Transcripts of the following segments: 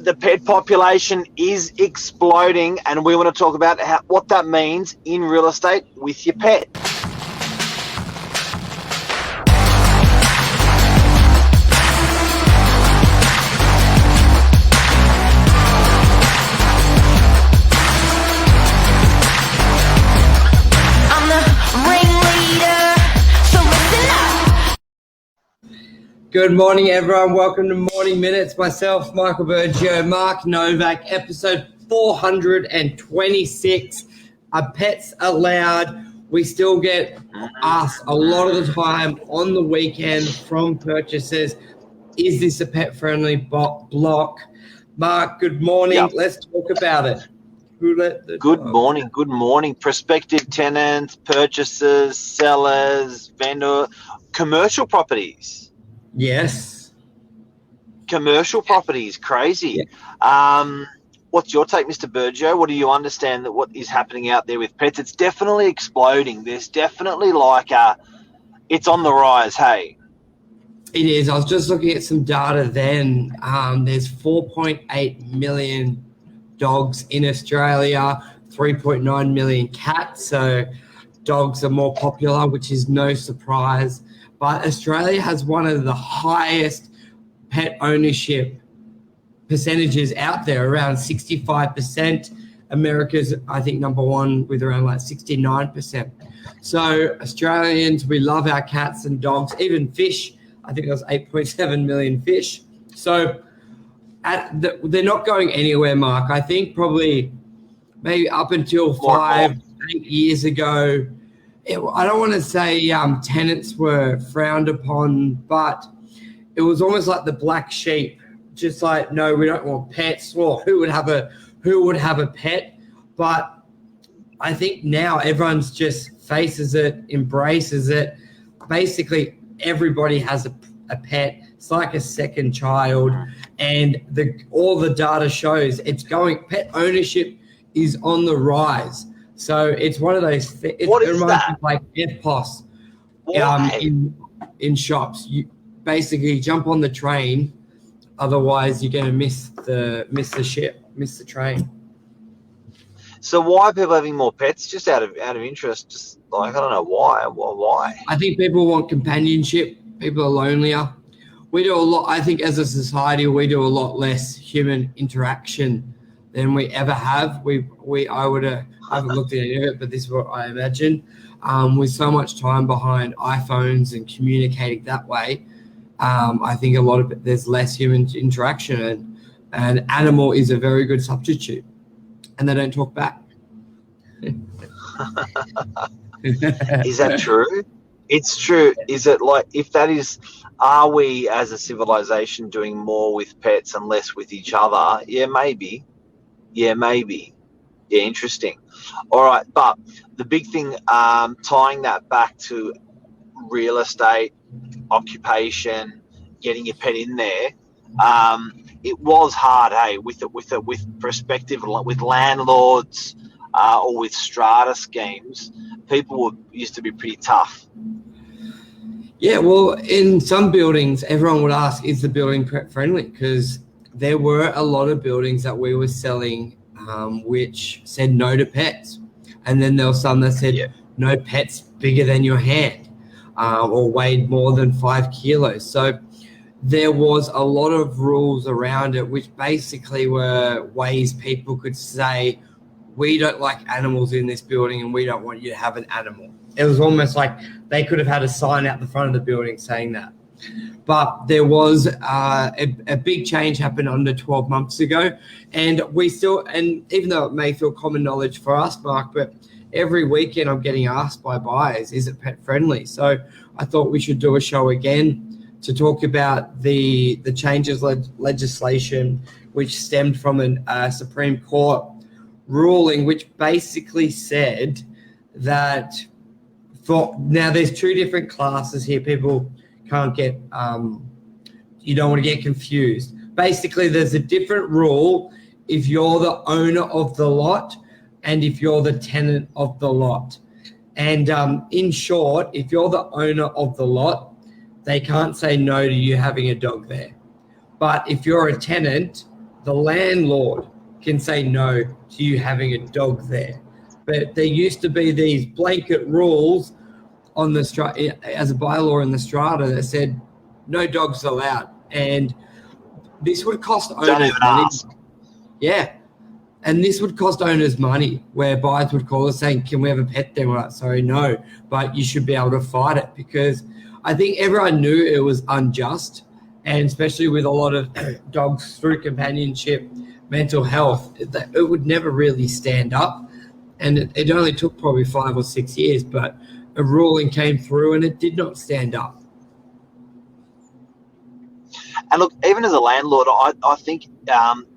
the pet population is exploding, and we want to talk about what that means in real estate with your pet. Good morning, everyone. Welcome to Morning Minutes. Myself, Michael Bergio, Mark Novak, episode 426. Are pets allowed? We still get asked a lot of the time on the weekend from purchasers, is this a pet-friendly block? Mark, good morning. Yep. Let's talk about it. Good morning. Prospective tenants, purchasers, sellers, vendor, commercial properties. Yes. Commercial properties, crazy. Yeah. What's your take, Mr. Bergio? What do you understand that what is happening out there with pets? It's definitely exploding. There's definitely it's on the rise, hey? It is. I was just looking at some data then. There's 4.8 million dogs in Australia, 3.9 million cats. So dogs are more popular, which is no surprise. But Australia has one of the highest pet ownership percentages out there, around 65%. America's, I think, number one with around 69%. So Australians, we love our cats and dogs, even fish. I think there was 8.7 million fish. So they're not going anywhere, Mark. I think probably maybe up until 8 years ago, I don't want to say tenants were frowned upon, but it was almost like the black sheep, just like, no, we don't want pets. Well, who would have a pet? But I think now everyone's just faces it, embraces it. Basically, everybody has a pet. It's like a second child, and all the data shows pet ownership is on the rise. So it's one of those things. It reminds me of like EFTPOS in shops. You basically jump on the train, otherwise you're going to miss the train. So why are people having more pets? Just out of interest, just I don't know why. Why? I think people want companionship. People are lonelier. We do a lot. I think as a society, we do a lot less human interaction than we ever have. I haven't looked at any of it, but this is what I imagine. With so much time behind iPhones and communicating that way, I think there's less human interaction, and animal is a very good substitute, and they don't talk back. Is that true? It's true. Is it are we as a civilization doing more with pets and less with each other? Yeah, maybe. Yeah, interesting. All right, but the big thing, tying that back to real estate, occupation, getting your pet in there, it was hard, hey, with prospective, with landlords or with strata schemes. People used to be pretty tough. Yeah, well, in some buildings, everyone would ask, is the building pet friendly? Because there were a lot of buildings that we were selling which said no to pets. And then there were some that said no pets bigger than your hand or weighed more than 5 kilos. So there was a lot of rules around it, which basically were ways people could say, we don't like animals in this building and we don't want you to have an animal. It was almost like they could have had a sign out the front of the building saying that. But there was a big change happened under 12 months ago. And even though it may feel common knowledge for us, Mark, but every weekend I'm getting asked by buyers, is it pet friendly? So I thought we should do a show again to talk about the changes legislation, which stemmed from a Supreme Court ruling, which basically said that now there's 2 different classes here. People can't get, you don't want to get confused. Basically, there's a different rule if you're the owner of the lot and if you're the tenant of the lot. And in short, if you're the owner of the lot, they can't say no to you having a dog there. But if you're a tenant, the landlord can say no to you having a dog there. But there used to be these blanket rules on the as a bylaw in the strata that said no dogs allowed, and this would cost Don't owners even money. ask. Yeah, and this would cost owners money, where buyers would call us saying, "Can we have a pet there?" We're like, "Sorry, no, but you should be able to fight it," because I think everyone knew it was unjust, and especially with a lot of dogs through companionship, mental health, it would never really stand up. And it only took probably 5 or 6 years, but a ruling came through and it did not stand up. And look, even as a landlord, I think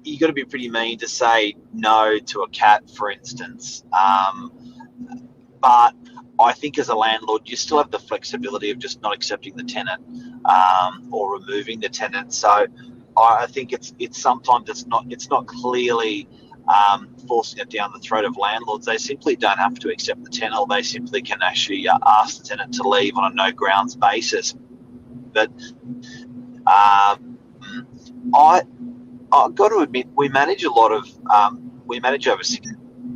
you got to be pretty mean to say no to a cat, for instance. But I think as a landlord, you still have the flexibility of just not accepting the tenant or removing the tenant. So I think it's sometimes it's not clearly forcing it down the throat of landlords. They simply don't have to accept the tenant, or they simply can actually ask the tenant to leave on a no grounds basis. But I've got to admit, we manage a lot of we manage over 6.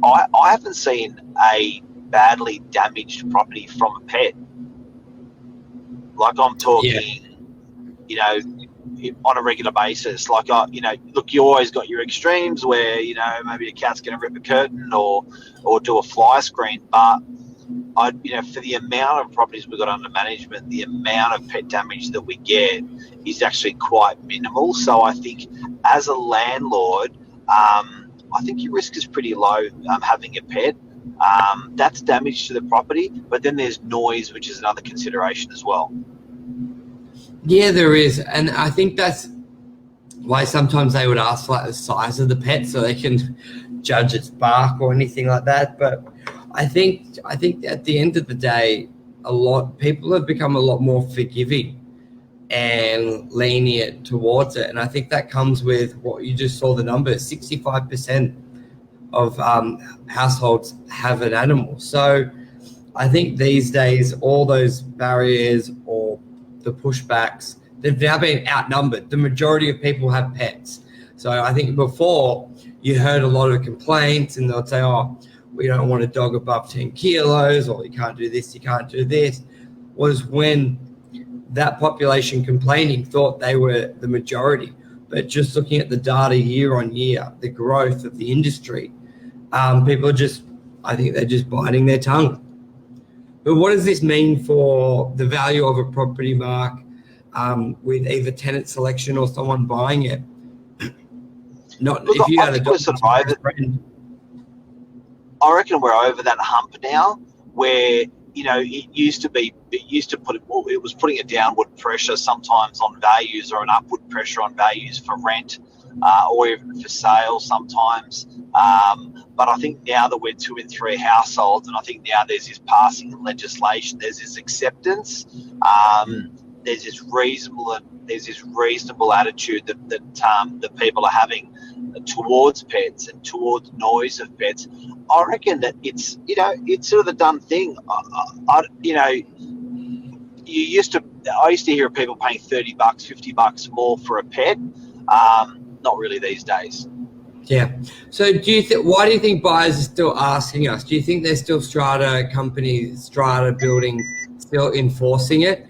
I haven't seen a badly damaged property from a pet. Like, I'm talking, you know, on a regular basis. Like, you know, look, you always got your extremes where, you know, maybe a cat's going to rip a curtain or do a fly screen. But you know, for the amount of properties we've got under management, the amount of pet damage that we get is actually quite minimal. So I think as a landlord, I think your risk is pretty low having a pet. That's damage to the property, but then there's noise, which is another consideration as well. Yeah, there is. And I think that's why sometimes they would ask like the size of the pet so they can judge its bark or anything like that. But I think at the end of the day, people have become a lot more forgiving and lenient towards it. And I think that comes with what you just saw the numbers, 65% of households have an animal. So I think these days, all those barriers or the pushbacks, they've now been outnumbered. The majority of people have pets. So I think before you heard a lot of complaints and they'll say, oh, we don't want a dog above 10 kilos, or you can't do this, you can't do this, was when that population complaining thought they were the majority. But just looking at the data year on year, the growth of the industry, people I think they're just biting their tongue. But what does this mean for the value of a property, Mark, with either tenant selection or someone buying it? If you had a dog, I reckon we're over that hump now, where, you know, it was putting a downward pressure sometimes on values, or an upward pressure on values for rent, or even for sale sometimes. But I think now that we're 2 and 3 households, and I think now there's this passing legislation, there's this acceptance, there's this reasonable attitude that people are having towards pets and towards noise of pets. I reckon that it's sort of the done thing. I used to hear people paying $30, $50 more for a pet. Not really these days. Yeah. So why do you think buyers are still asking us? Do you think there's still strata companies, strata buildings still enforcing it?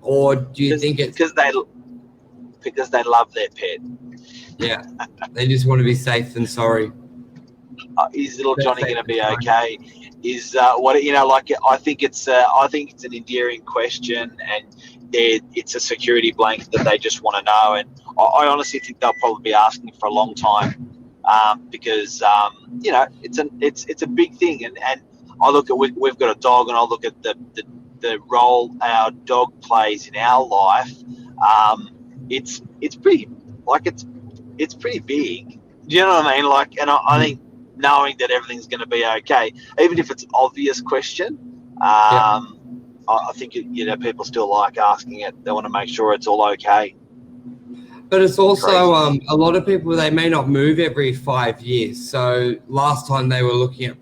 Or do you think it's because they love their pet? Yeah, they just want to be safe than sorry. Is little Johnny going to be okay? I think it's an endearing question, and it's a security blanket that they just want to know. And I honestly think they'll probably be asking for a long time, because it's a big thing. And I look at we've got a dog, and I look at the role our dog plays in our life. It's pretty big. Do you know what I mean? Like, and I think knowing that everything's going to be okay, even if it's an obvious question, I think people still like asking it. They want to make sure it's all okay. But it's also a lot of people, they may not move every 5 years. So last time they were looking at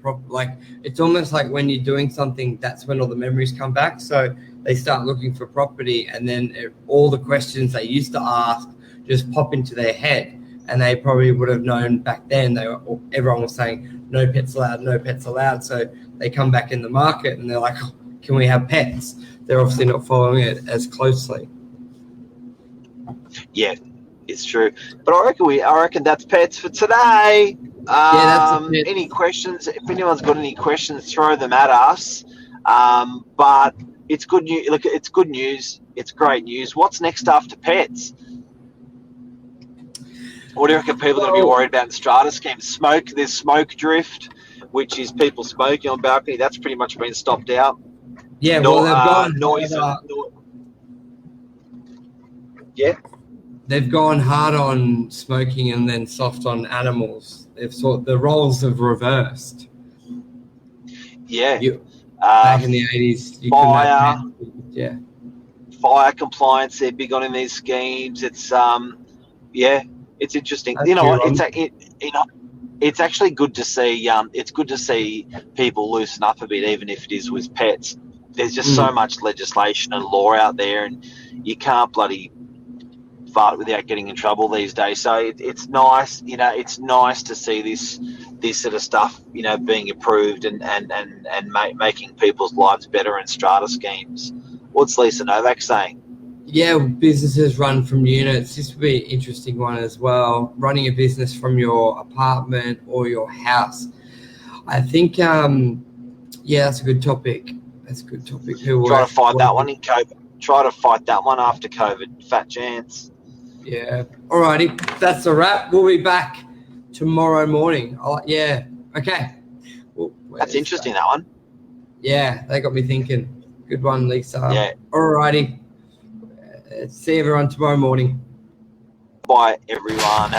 it's almost like when you're doing something, that's when all the memories come back. So they start looking for property, and then all the questions they used to ask just pop into their head. and they probably would have known back then. Everyone was saying no pets allowed, no pets allowed. So they come back in the market and they're like, oh, can we have pets? They're obviously not following it as closely. Yeah, it's true. But I reckon that's pets for today. That's it. Any questions? If anyone's got any questions, throw them at us. But it's good news. Look, it's good news. It's great news. What's next after pets? What do you reckon people are going to be worried about in strata schemes? Smoke. There's smoke drift, which is people smoking on balcony. That's pretty much been stopped out. Yeah, well, they've gone noise. Yeah. They've gone hard on smoking and then soft on animals. The roles have reversed. Yeah. Back in the 80s, you fire. Yeah. Fire compliance, they're big on in these schemes. It's it's interesting. That's you know what? true. It's actually good to see. It's good to see people loosen up a bit, even if it is with pets. There's just so much legislation and law out there, and you can't bloody fart without getting in trouble these days. So it's nice, it's nice to see this sort of stuff, being approved and making people's lives better in strata schemes. What's Lisa Novak saying? Yeah, businesses run from units. This would be an interesting one as well. Running a business from your apartment or your house. I think, that's a good topic. That's a good topic. Try to fight that one in COVID. Try to fight that one after COVID. Fat chance. Yeah. Alrighty. That's a wrap. We'll be back tomorrow morning. Yeah. Okay. Well, that's interesting, that one. Yeah, they got me thinking. Good one, Lisa. Yeah. Alrighty. See everyone tomorrow morning. Bye, everyone.